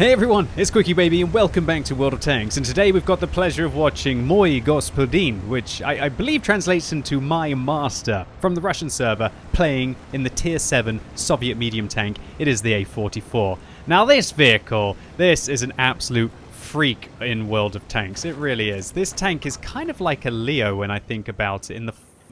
Hey everyone, it's QuickyBaby and welcome back to World of Tanks, and today we've got the pleasure of watching Mój Господин, which I believe translates into My Master, from the Russian server, playing in the Tier 7 Soviet medium tank. It is the A44. Now this vehicle, this is an absolute freak in World of Tanks. It really is. This tank is kind of like a Leo when I think about it,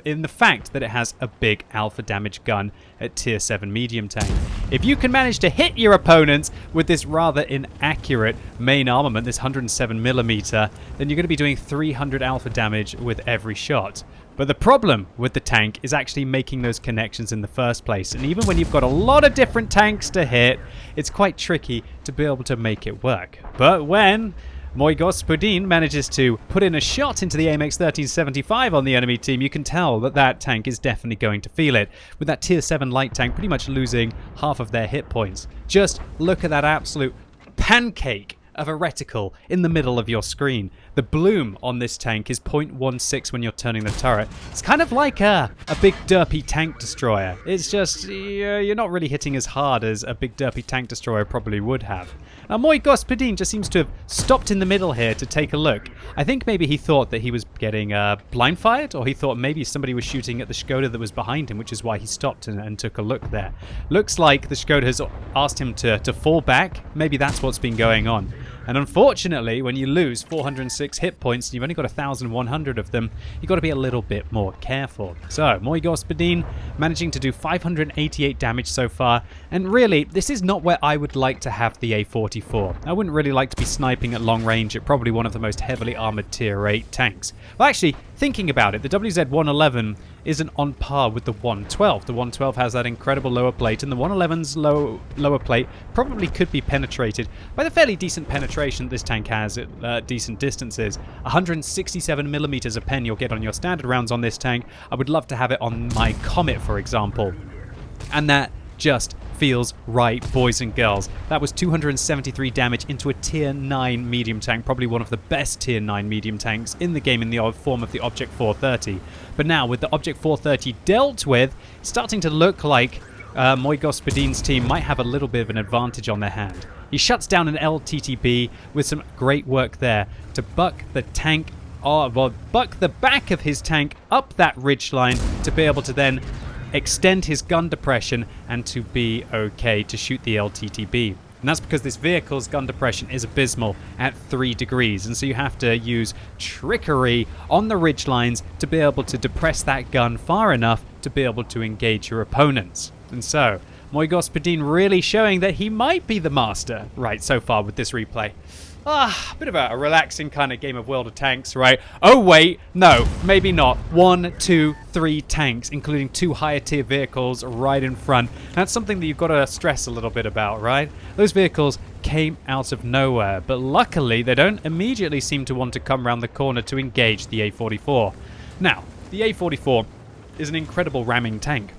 in the fact that it has a big alpha damage gun at tier 7 medium tank. If you can manage to hit your opponents with this rather inaccurate main armament, this 107mm, then you're going to be doing 300 alpha damage with every shot. But the problem with the tank is actually making those connections in the first place, and even when you've got a lot of different tanks to hit, it's quite tricky to be able to make it work. But when Mój Господин manages to put in a shot into the AMX 1375 on the enemy team, you can tell that that tank is definitely going to feel it, with that tier 7 light tank pretty much losing half of their hit points. Just look at that absolute pancake of a reticle in the middle of your screen. The bloom on this tank is 0.16 when you're turning the turret. It's kind of like a big derpy tank destroyer. It's just, you're not really hitting as hard as a big derpy tank destroyer probably would have. Now Mój Господин just seems to have stopped in the middle here to take a look. I think maybe he thought that he was getting blind fired, or he thought maybe somebody was shooting at the Skoda that was behind him, which is why he stopped and took a look there. Looks like the Skoda has asked him to fall back. Maybe that's what's been going on. And unfortunately, when you lose 406 hit points and you've only got 1,100 of them, you've got to be a little bit more careful. So, Mój Господин managing to do 588 damage so far, and really, this is not where I would like to have the A44. I wouldn't really like to be sniping at long range at probably one of the most heavily armored tier 8 tanks. Well, actually, thinking about it, the WZ-111 isn't on par with the 112. The 112 has that incredible lower plate, and the 111's lower plate probably could be penetrated by the fairly decent penetration this tank has at decent distances. 167mm a pen you'll get on your standard rounds on this tank. I would love to have it on my Comet, for example. And that just feels right, boys and girls. That was 273 damage into a tier 9 medium tank, probably one of the best tier 9 medium tanks in the game in the form of the Object 430. But now with the Object 430 dealt with, it's starting to look like Mój Gospodin's team might have a little bit of an advantage on their hand. He shuts down an LTTB with some great work there to buck the tank, buck the back of his tank up that ridgeline to be able to then extend his gun depression and to be okay to shoot the LTTB. And that's because this vehicle's gun depression is abysmal at 3 degrees, and so you have to use trickery on the ridgelines to be able to depress that gun far enough to be able to engage your opponents. And so, Mój Господин really showing that he might be the master right so far with this replay. A bit of a relaxing kind of game of World of Tanks, right? Oh wait, no, maybe not. 1, 2, 3 tanks, including 2 higher tier vehicles right in front. That's something that you've got to stress a little bit about, right? Those vehicles came out of nowhere, but luckily they don't immediately seem to want to come around the corner to engage the A44. Now, the A44 is an incredible ramming tank,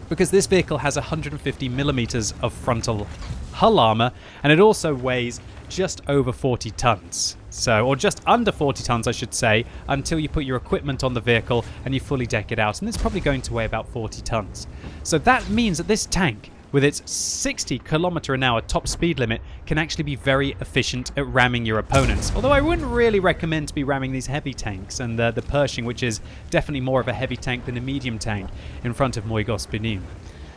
because this vehicle has 150mm of frontal hull armor, and it also weighs just over 40 tons. So, or just under 40 tons, I should say, until you put your equipment on the vehicle and you fully deck it out. And it's probably going to weigh about 40 tons. So that means that this tank, with its 60km/h top speed limit, can actually be very efficient at ramming your opponents. Although I wouldn't really recommend to be ramming these heavy tanks, and the Pershing, which is definitely more of a heavy tank than a medium tank, in front of Mój Господин.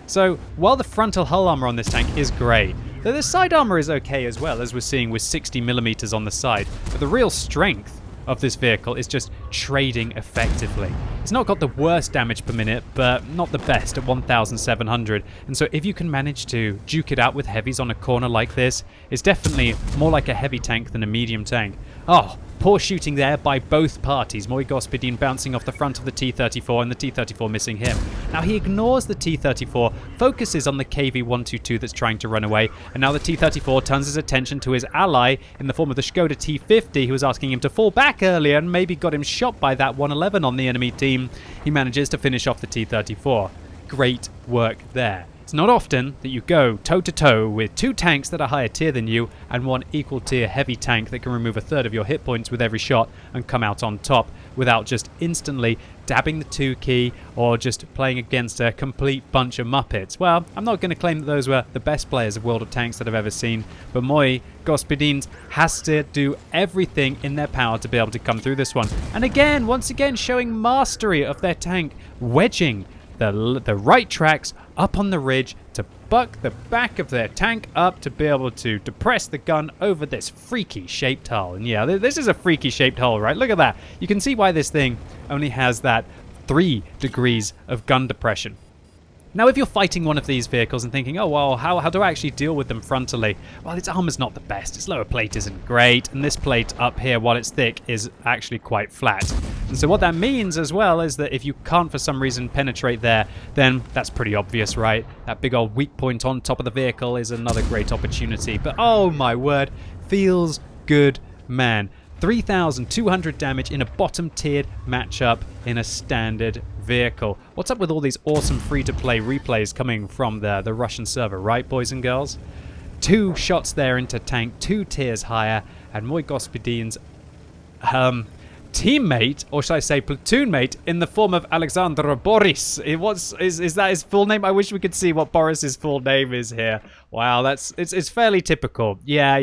So, while the frontal hull armor on this tank is great, though the side armor is okay as well, as we're seeing with 60mm on the side, but the real strength of this vehicle is just trading effectively. It's not got the worst damage per minute, but not the best at 1,700, and so if you can manage to duke it out with heavies on a corner like this, it's definitely more like a heavy tank than a medium tank. Oh, poor shooting there by both parties. Mój Господин bouncing off the front of the T-34 and the T-34 missing him. Now he ignores the T-34, focuses on the KV-122 that's trying to run away, and now the T-34 turns his attention to his ally in the form of the Skoda T-50, who was asking him to fall back earlier and maybe got him shot by that 111 on the enemy team. He manages to finish off the T-34. Great work there. It's not often that you go toe-to-toe with 2 tanks that are higher tier than you and 1 equal tier heavy tank that can remove a third of your hit points with every shot and come out on top without just instantly dabbing the 2 key or just playing against a complete bunch of muppets. Well, I'm not going to claim that those were the best players of World of Tanks that I've ever seen, but Moi Gospodin has to do everything in their power to be able to come through this one. And again, once again, showing mastery of their tank, wedging the right tracks up on the ridge to buck the back of their tank up to be able to depress the gun over this freaky shaped hull. And yeah, this is a freaky shaped hull, right? Look at that. You can see why this thing only has that 3 degrees of gun depression. Now, if you're fighting one of these vehicles and thinking, oh, well, how do I actually deal with them frontally? Well, its armor's not the best. Its lower plate isn't great, and this plate up here, while it's thick, is actually quite flat. And so what that means as well is that if you can't for some reason penetrate there, then that's pretty obvious, right? That big old weak point on top of the vehicle is another great opportunity. But oh my word, feels good, man. 3,200 damage in a bottom-tiered matchup in a standard vehicle. What's up with all these awesome free-to-play replays coming from the Russian server, right, boys and girls? 2 shots there into tank, 2 tiers higher, and Moi Gospodin's teammate, or should I say platoon mate, in the form of Alexander Boris. Is that his full name? I wish we could see what Boris's full name is here. Wow, it's fairly typical. Yeah,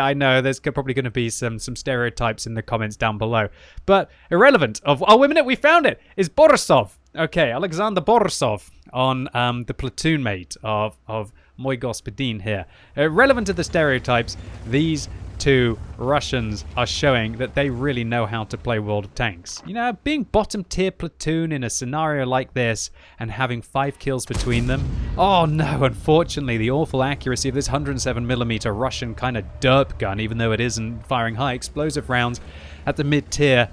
I know there's probably going to be some stereotypes in the comments down below, but irrelevant. Oh, wait a minute, we found it. It's Borisov. Okay, Alexander Borisov on the platoon mate of Moi Gospodin here. Irrelevant to the stereotypes, these 2 Russians are showing that they really know how to play World of Tanks. You know, being bottom tier platoon in a scenario like this and having 5 kills between them. Oh no, unfortunately, the awful accuracy of this 107mm Russian kind of derp gun, even though it isn't firing high explosive rounds at the mid tier,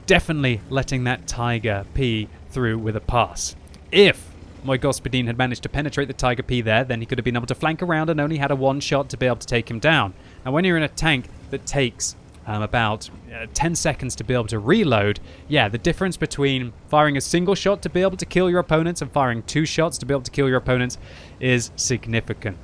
definitely letting that Tiger P through with a pass. If Moi Gospodin had managed to penetrate the Tiger P there, then he could have been able to flank around and only had a 1 shot to be able to take him down. Now, when you're in a tank that takes about 10 seconds to be able to reload, yeah, the difference between firing a single shot to be able to kill your opponents and firing 2 shots to be able to kill your opponents is significant.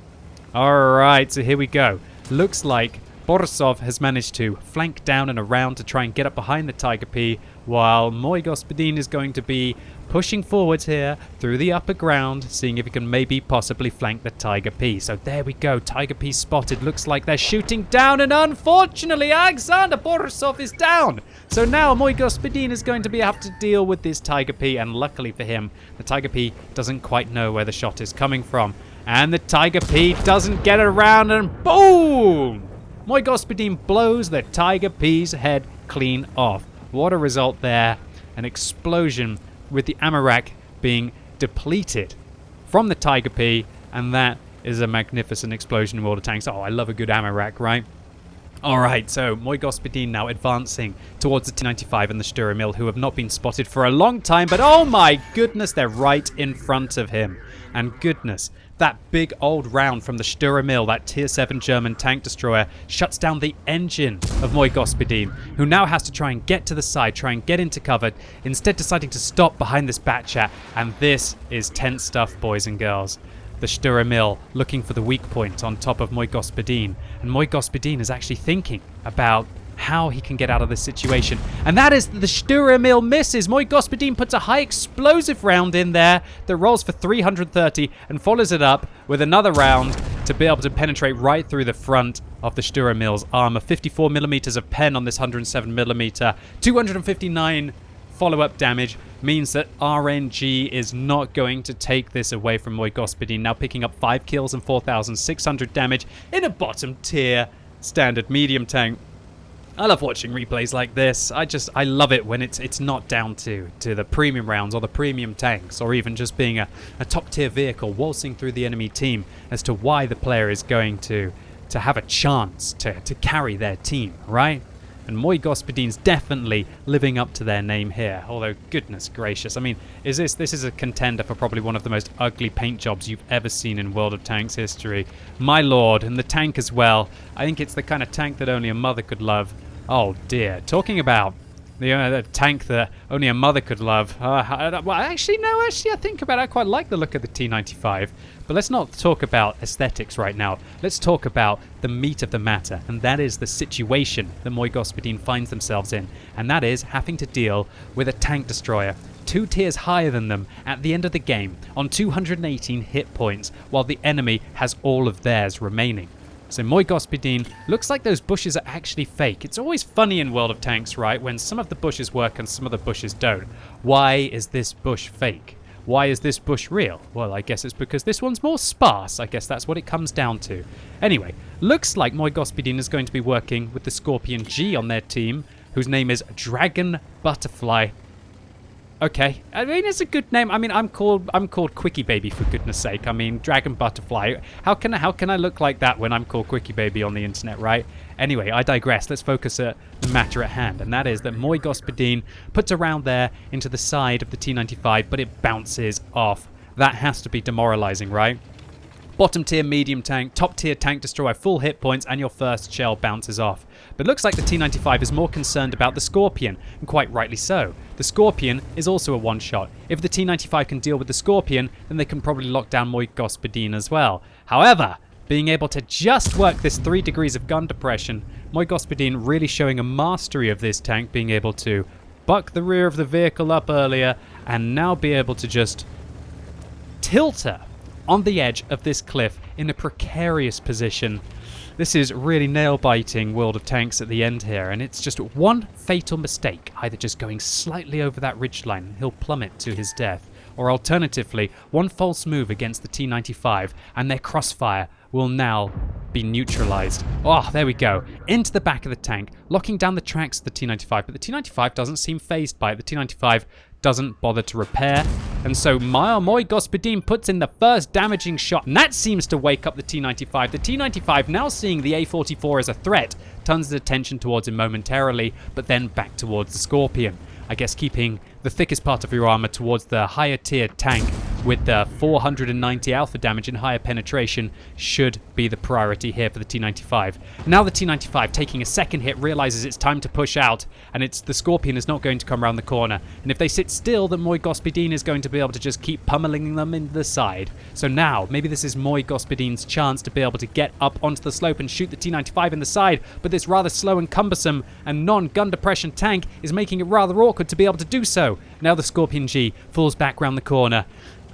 Alright, so here we go. Looks like Borisov has managed to flank down and around to try and get up behind the Tiger P, while Moi Gospodin is going to be pushing forwards here through the upper ground, seeing if he can maybe possibly flank the Tiger P. So there we go, Tiger P spotted. Looks like they're shooting down, and unfortunately Alexander Borisov is down. So now Moi Gospodin is going to have to deal with this Tiger P, and luckily for him, the Tiger P doesn't quite know where the shot is coming from. And the Tiger P doesn't get around, and boom! Moi Gospodin blows the Tiger P's head clean off. What a result there. An explosion with the Amarak being depleted from the Tiger P, and that is a magnificent explosion in World of Tanks. Oh, I love a good Amarak, right? Alright, so Moi Gospodin now advancing towards the T-95 and the Sturemil, who have not been spotted for a long time, but oh my goodness, they're right in front of him. And goodness, that big old round from the Sturemil, that tier 7 German tank destroyer, shuts down the engine of Moi Gospodin, who now has to try and get to the side, try and get into cover, instead deciding to stop behind this Batchat. And this is tense stuff, boys and girls. The Sturemil looking for the weak point on top of Moi Gospodin, and Moi Gospodin is actually thinking about how he can get out of this situation. And that is the Sturemil misses. Moi Gospodin puts a high explosive round in there that rolls for 330 and follows it up with another round to be able to penetrate right through the front of the Sturemil's armor. 54mm of pen on this 107mm. 259 follow-up damage means that RNG is not going to take this away from Moi Gospodin, now picking up 5 kills and 4,600 damage in a bottom tier standard medium tank. I love watching replays like this. I love it when it's not down to the premium rounds or the premium tanks, or even just being a top tier vehicle waltzing through the enemy team, as to why the player is going to have a chance to carry their team, right? And Moi Gospodin's definitely living up to their name here. Although, goodness gracious, I mean, this is a contender for probably one of the most ugly paint jobs you've ever seen in World of Tanks history. My lord, and the tank as well. I think it's the kind of tank that only a mother could love. Oh dear. Talking about The tank that only a mother could love. Well, actually, no, I think about it. I quite like the look of the T95. But let's not talk about aesthetics right now. Let's talk about the meat of the matter, and that is the situation that Moy Господин finds themselves in. And that is having to deal with a tank destroyer 2 tiers higher than them at the end of the game on 218 hit points, while the enemy has all of theirs remaining. So Moy Господин looks like those bushes are actually fake. It's always funny in World of Tanks, right, when some of the bushes work and some of the bushes don't. Why is this bush fake? Why is this bush real? Well, I guess it's because this one's more sparse. I guess that's what it comes down to. Anyway, looks like Moy Господин is going to be working with the Scorpion G on their team, whose name is Dragon Butterfly. Okay, I mean, it's a good name. I mean, I'm called QuickyBaby, for goodness sake. I mean, Dragon Butterfly. How can I look like that when I'm called QuickyBaby on the internet, right? Anyway, I digress. Let's focus at the matter at hand, and that is that Moy Господин puts a round there into the side of the T95, but it bounces off. That has to be demoralizing, right? Bottom tier medium tank, top tier tank destroyer, full hit points, and your first shell bounces off. But it looks like the T95 is more concerned about the Scorpion, and quite rightly so. The Scorpion is also a one-shot. If the T95 can deal with the Scorpion, then they can probably lock down Moy Господин as well. However, being able to just work this 3 degrees of gun depression, Moy Господин really showing a mastery of this tank, being able to buck the rear of the vehicle up earlier, and now be able to just tilt her on the edge of this cliff in a precarious position. This is really nail-biting World of Tanks at the end here, and it's just one fatal mistake, either just going slightly over that ridgeline and he'll plummet to his death, or alternatively, one false move against the T95 and their crossfire will now be neutralized. Oh, there we go. Into the back of the tank, locking down the tracks of the T95, but the T95 doesn't seem phased by it. The T95 doesn't bother to repair, and so Moy Господин puts in the first damaging shot, and that seems to wake up the T95. The T95, now seeing the A44 as a threat, turns its attention towards him momentarily, but then back towards the Scorpion. I guess keeping the thickest part of your armor towards the higher tier tank with the 490 alpha damage and higher penetration should be the priority here for the T95. Now the T95, taking a second hit, realizes it's time to push out, and the Scorpion is not going to come around the corner. And if they sit still, then Moy Господин is going to be able to just keep pummeling them into the side. So now, maybe this is Moy Господin's chance to be able to get up onto the slope and shoot the T95 in the side, but this rather slow and cumbersome and non-gun depression tank is making it rather awkward to be able to do so. Now the Scorpion G falls back round the corner,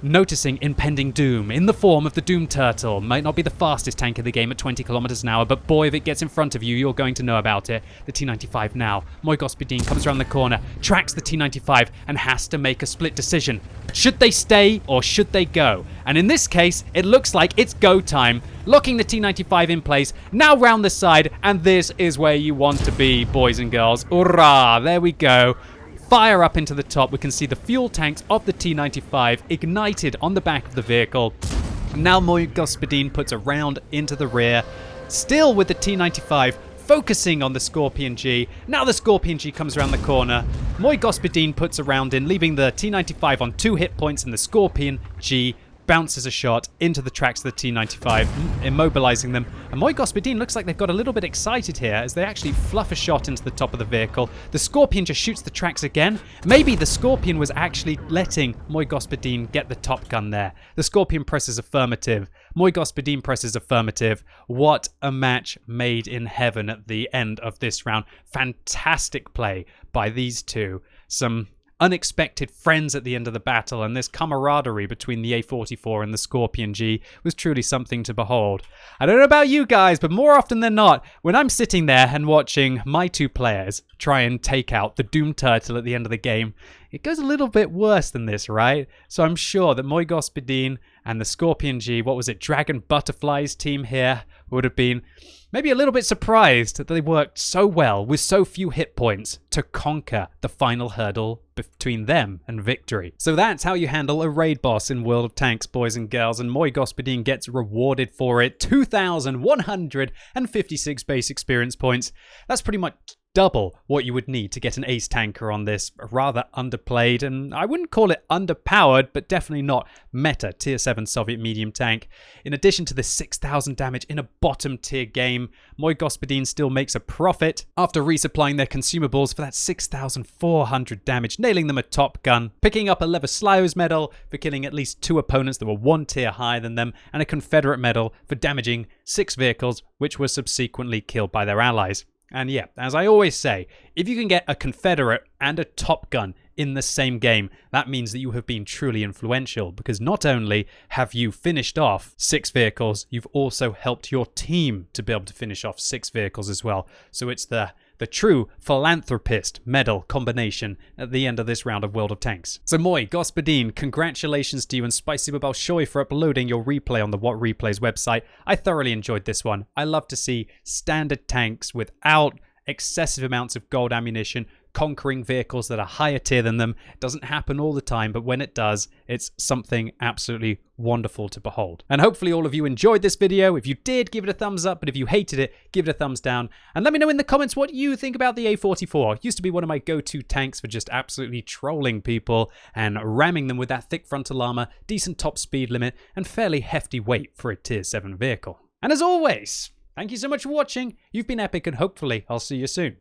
noticing impending doom in the form of the Doom Turtle. Might not be the fastest tank in the game at 20 kilometers an hour, but boy, if it gets in front of you, you're going to know about it. The T95 now. Moy Господин comes around the corner, tracks the T95, and has to make a split decision. Should they stay or should they go? And in this case, it looks like it's go time. Locking the T95 in place, now round the side, and this is where you want to be, boys and girls. Hurrah! There we go. Fire up into the top. We can see the fuel tanks of the T95 ignited on the back of the vehicle. Now Moy Господин puts a round into the rear, still with the T95 focusing on the Scorpion G. Now the Scorpion G comes around the corner. Moy Господин puts a round in, leaving the T95 on 2 hit points, and the Scorpion G bounces a shot into the tracks of the T95, immobilizing them. And Moy Господин looks like they've got a little bit excited here as they actually fluff a shot into the top of the vehicle. The Scorpion just shoots the tracks again. Maybe the Scorpion was actually letting Moy Господин get the top gun there. The Scorpion presses affirmative. Moy Господин presses affirmative. What a match made in heaven at the end of this round. Fantastic play by these two. Some unexpected friends at the end of the battle, and this camaraderie between the A44 and the Scorpion G was truly something to behold. I don't know about you guys, but more often than not, when I'm sitting there and watching my two players try and take out the Doom Turtle at the end of the game, it goes a little bit worse than this, right? So I'm sure that Moy Господин and the Scorpion G, what was it, Dragon Butterfly's team here, would have been maybe a little bit surprised that they worked so well with so few hit points to conquer the final hurdle between them and victory. So that's how you handle a raid boss in World of Tanks, boys and girls, and Moy Господин gets rewarded for it. 2,156 base experience points. That's pretty much double what you would need to get an ace tanker on this rather underplayed, and I wouldn't call it underpowered, but definitely not meta tier 7 Soviet medium tank. In addition to the 6,000 damage in a bottom tier game, Moy Господин still makes a profit after resupplying their consumables for that 6,400 damage, nailing them a top gun, picking up a Leveslaus medal for killing at least 2 opponents that were 1 tier higher than them, and a Confederate medal for damaging 6 vehicles which were subsequently killed by their allies. And yeah, as I always say, if you can get a Confederate and a Top Gun in the same game, that means that you have been truly influential, because not only have you finished off 6 vehicles, you've also helped your team to be able to finish off 6 vehicles as well. So it's the true philanthropist medal combination at the end of this round of World of Tanks. So Moy Господин, congratulations to you, and Spasibo Balshoi for uploading your replay on the What Replays website. I thoroughly enjoyed this one. I love to see standard tanks without excessive amounts of gold ammunition conquering vehicles that are higher tier than them. It doesn't happen all the time, but when it does, it's something absolutely wonderful to behold. And hopefully all of you enjoyed this video. If you did, give it a thumbs up, but if you hated it, give it a thumbs down. And let me know in the comments what you think about the A44. It used to be one of my go-to tanks for just absolutely trolling people and ramming them with that thick frontal armor, decent top speed limit, and fairly hefty weight for a tier 7 vehicle. And as always, thank you so much for watching. You've been epic, and hopefully I'll see you soon.